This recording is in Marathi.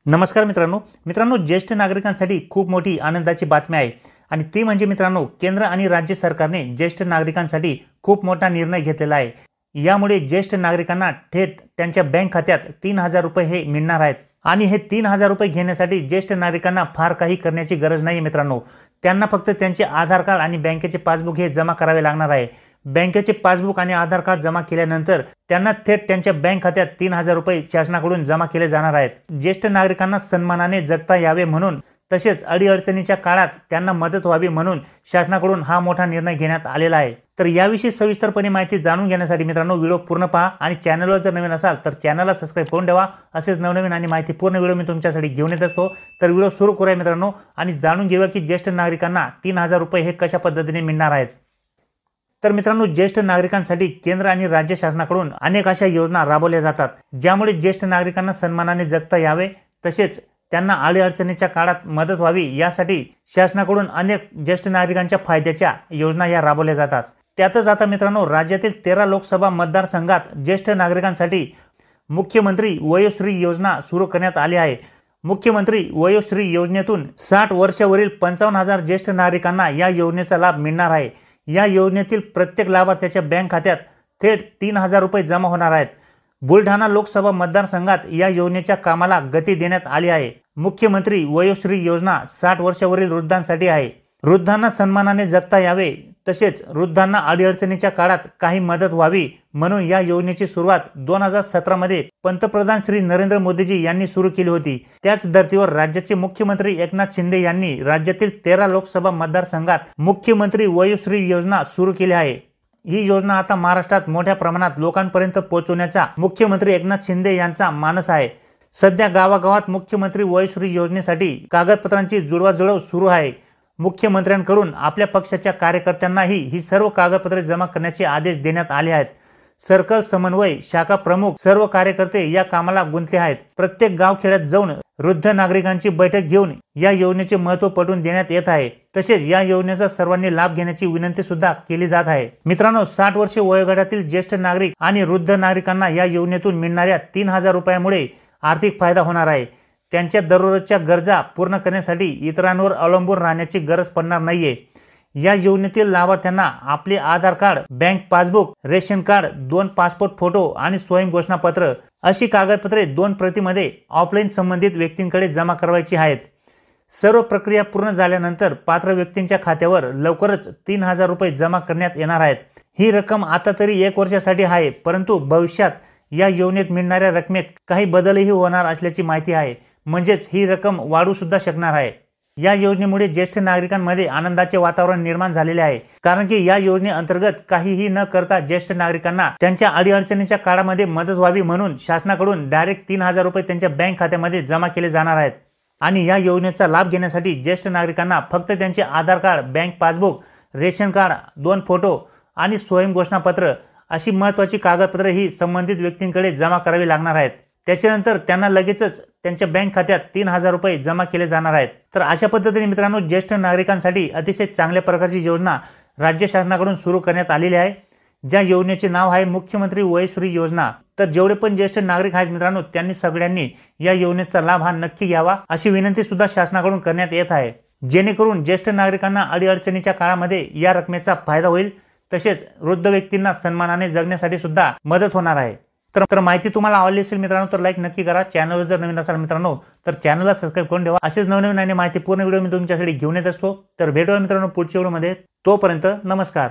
नमस्कार मित्रांनो ज्येष्ठ नागरिकांसाठी खूप मोठी आनंदाची बातमी आहे आणि ती म्हणजे मित्रांनो केंद्र आणि राज्य सरकारने ज्येष्ठ नागरिकांसाठी खूप मोठा निर्णय घेतलेला आहे। यामुळे ज्येष्ठ नागरिकांना थेट त्यांच्या बँक खात्यात 3000 रुपये हे मिळणार आहेत आणि हे 3000 रुपये घेण्यासाठी ज्येष्ठ नागरिकांना फार काही करण्याची गरज नाही मित्रांनो। त्यांना फक्त त्यांचे आधार कार्ड आणि बँकेचे पासबुक हे जमा करावे लागणार आहे। बँकेचे पासबुक आणि आधार कार्ड जमा केल्यानंतर त्यांना थेट त्यांच्या बँक खात्यात 3000 रुपये शासनाकडून जमा केले जाणार आहेत। ज्येष्ठ नागरिकांना सन्मानाने जगता यावे म्हणून तसेच अडीअडचणीच्या काळात त्यांना मदत व्हावी म्हणून शासनाकडून हा मोठा निर्णय घेण्यात आलेला आहे। तर याविषयी सविस्तरपणे माहिती जाणून घेण्यासाठी मित्रांनो व्हिडिओ पूर्ण पहा आणि चॅनलवर जर नवीन असाल तर चॅनलला सबस्क्राइब करून ठेवा। असेच नवनवीन आणि माहितीपूर्ण व्हिडिओ मी तुमच्यासाठी घेऊन येत असतो। तर व्हिडिओ सुरू करूया मित्रांनो आणि जाणून घेऊया की ज्येष्ठ नागरिकांना 3000 रुपये हे कशा पद्धतीने मिळणार आहेत। तर मित्रांनो ज्येष्ठ नागरिकांसाठी केंद्र आणि राज्य शासनाकडून अनेक अशा योजना राबवल्या जातात ज्यामुळे ज्येष्ठ नागरिकांना सन्मानाने जगता यावे तसेच त्यांना अडीअडचणीच्या काळात मदत व्हावी यासाठी शासनाकडून अनेक ज्येष्ठ नागरिकांच्या फायद्याच्या योजना या राबवल्या जातात। त्यातच आता मित्रांनो राज्यातील 13 लोकसभा मतदारसंघात ज्येष्ठ नागरिकांसाठी मुख्यमंत्री वयोश्री योजना सुरू करण्यात आली आहे। मुख्यमंत्री वयोश्री योजनेतून 60 वर्षावरील 55000 ज्येष्ठ नागरिकांना या योजनेचा लाभ मिळणार आहे। या योजनेतील प्रत्येक लाभार्थ्याच्या बँक खात्यात थेट 3000 रुपये जमा होणार आहेत। बुलढाणा लोकसभा मतदारसंघात या योजनेच्या कामाला गती देण्यात आली आहे। मुख्यमंत्री वयोश्री योजना 60 वर्षावरील वृद्धांसाठी आहे। वृद्धांना सन्मानाने जगता यावे तसेच वृद्धांना अडीअडचणीच्या काळात काही मदत व्हावी म्हणून या योजनेची सुरुवात 2017 मध्ये पंतप्रधान श्री नरेंद्र मोदीजी यांनी सुरू केली होती। त्याच धर्तीवर राज्याचे मुख्यमंत्री एकनाथ शिंदे यांनी राज्यातील 13 लोकसभा मतदारसंघात मुख्यमंत्री वयोश्री योजना सुरू केली आहे। ही योजना आता महाराष्ट्रात मोठ्या प्रमाणात लोकांपर्यंत पोहोचवण्याचा मुख्यमंत्री एकनाथ शिंदे यांचा मानस आहे। सध्या गावागावात मुख्यमंत्री वयोश्री योजनेसाठी कागदपत्रांची जुळवाजुळव सुरू आहे। मुख्यमंत्र्यांकडून आपल्या पक्षाच्या कार्यकर्त्यांनाही ही सर्व कागदपत्रे जमा करण्याचे आदेश देण्यात आले आहेत। सर्कल समन्वय शाखा प्रमुख सर्व कार्यकर्ते या कामाला गुंतले आहेत। प्रत्येक गावखेड्यात जाऊन वृद्ध नागरिकांची बैठक घेऊन या योजनेचे महत्त्व पटवून देण्यात येत आहे। तसेच या योजनेचा सर्वांनी लाभ घेण्याची विनंती सुद्धा केली जात आहे। मित्रांनो 60 वर्षे वयोगटातील ज्येष्ठ नागरिक आणि वृद्ध नागरिकांना या योजनेतून मिळणाऱ्या 3000 रुपयामुळे आर्थिक फायदा होणार आहे। त्यांच्या दररोजच्या गरजा पूर्ण करण्यासाठी इतरांवर अवलंबून राहण्याची गरज पडणार नाहीये। या योजनेतील लाभार्थ्यांना आपले Aadhaar card, bank passbook, ration card, 2 passport photo आणि स्वयं घोषणापत्र अशी कागदपत्रे 2 प्रतीमध्ये ऑफलाईन संबंधित व्यक्तींकडे जमा करायची आहेत। सर्व प्रक्रिया पूर्ण झाल्यानंतर पात्र व्यक्तींच्या खात्यावर लवकरच 3000 रुपये जमा करण्यात येणार आहेत। ही रक्कम आता तरी 1 वर्षासाठी आहे, परंतु भविष्यात या योजनेत मिळणाऱ्या रकमेत काही बदलही होणार असल्याची माहिती आहे। म्हणजेच ही रक्कम वाढू सुद्धा शकणार आहे। या योजनेमुळे ज्येष्ठ नागरिकांमध्ये आनंदाचे वातावरण निर्माण झालेले आहे, कारण की या योजनेअंतर्गत काहीही न करता ज्येष्ठ नागरिकांना त्यांच्या अडीअडचणीच्या काळामध्ये मदत व्हावी म्हणून शासनाकडून डायरेक्ट 3000 रुपये त्यांच्या बँक खात्यामध्ये जमा केले जाणार आहेत। आणि या योजनेचा लाभ घेण्यासाठी ज्येष्ठ नागरिकांना फक्त त्यांचे Aadhaar card, bank passbook, ration card, 2 photo आणि स्वयं घोषणापत्र अशी महत्त्वाची कागदपत्रे ही संबंधित व्यक्तींकडे जमा करावी लागणार आहेत। त्याच्यानंतर त्यांना लगेचच त्यांच्या बँक खात्यात 3000 रुपये जमा केले जाणार आहेत। तर अशा पद्धतीने मित्रांनो ज्येष्ठ नागरिकांसाठी अतिशय चांगल्या प्रकारची योजना राज्य शासनाकडून सुरू करण्यात आलेली आहे, ज्या योजनेचे नाव आहे मुख्यमंत्री वयोश्री योजना। तर जेवढे पण ज्येष्ठ नागरिक आहेत मित्रांनो त्यांनी सगळ्यांनी या योजनेचा लाभ हा नक्की घ्यावा अशी विनंती सुद्धा शासनाकडून करण्यात येत आहे, जेणेकरून ज्येष्ठ नागरिकांना अडीअडचणीच्या काळामध्ये या रकमेचा फायदा होईल तसेच वृद्ध व्यक्तींना सन्मानाने जगण्यासाठी सुद्धा मदत होणार आहे। तर माहिती तुम्हाला आवडली असेल मित्रांनो तर लाईक नक्की करा। चॅनलवर जर नवीन असाल मित्रांनो तर चॅनलला सबस्क्राइब करून ठेवा। असेच नवनवीन आणि माहितीपूर्ण व्हिडिओ मी तुमच्यासाठी घेऊन येत असतो। तर भेटूया मित्रांनो पुढच्या व्हिडिओमध्ये। तोपर्यंत नमस्कार।